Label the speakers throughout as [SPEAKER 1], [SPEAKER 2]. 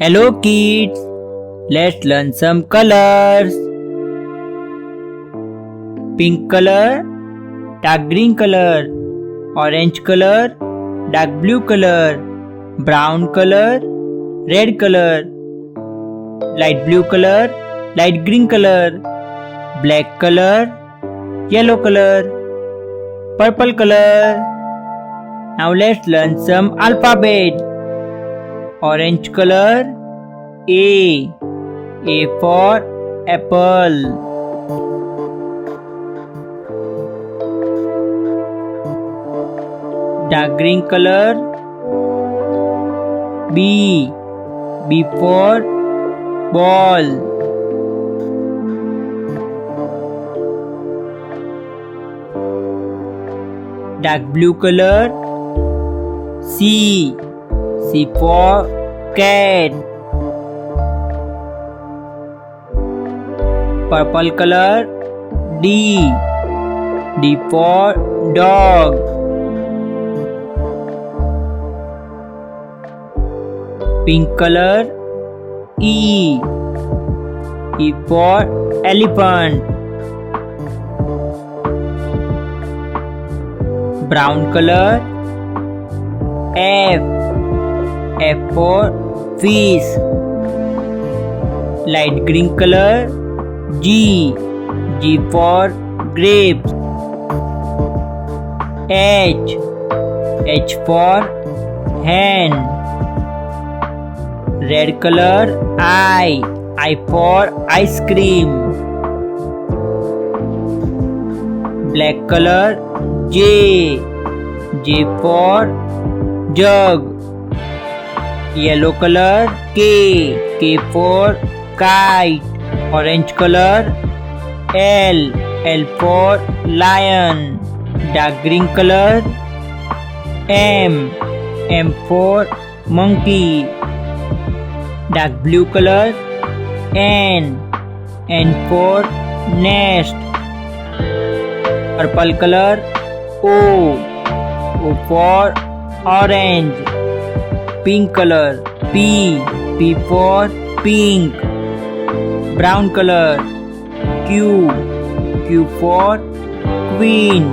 [SPEAKER 1] Hello kids, let's learn some colors. Pink color, dark green color, orange color, dark blue color, brown color, red color, light blue color, light green color, black color, yellow color, purple color. Now let's learn some alphabet. Orange color, A for apple. Dark green color, B for ball. Dark blue color, C for cat. Purple color, D for dog. Pink color, E for elephant. Brown color, F for fish. Light green color, G for grapes. H for hen. Red color, I for ice cream. Black color, J for jug. Yellow color, K for kite. Orange color, L for lion. Dark green color, M for monkey. Dark blue color, N for nest. Purple color, O for orange. Pink color, P for pink. Brown color, Q for queen.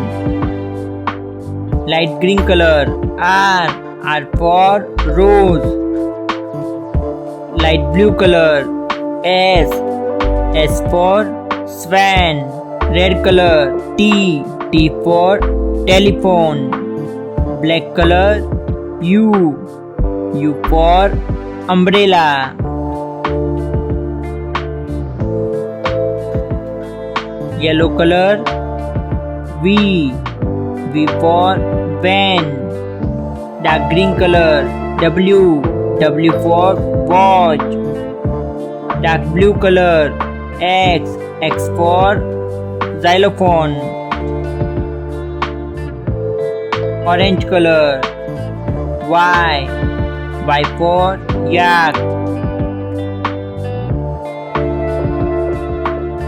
[SPEAKER 1] Light green color, R for rose. Light blue color, S for swan. Red color, T for telephone. Black color, U for umbrella. Yellow color, V for van. Dark green color, W for watch. Dark blue color, X for xylophone. Orange color, Y for yak.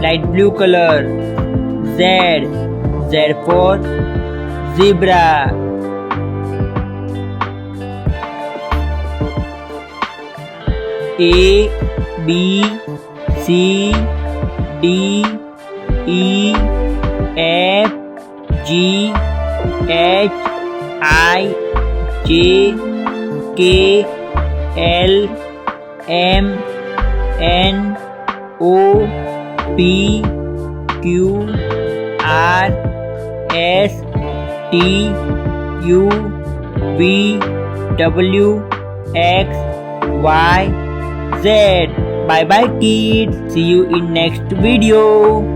[SPEAKER 1] Light blue color, Z for zebra. A B C D E F G H I J K L M N O P Q R S T U V W X Y Z. Bye bye kids. See you in next video.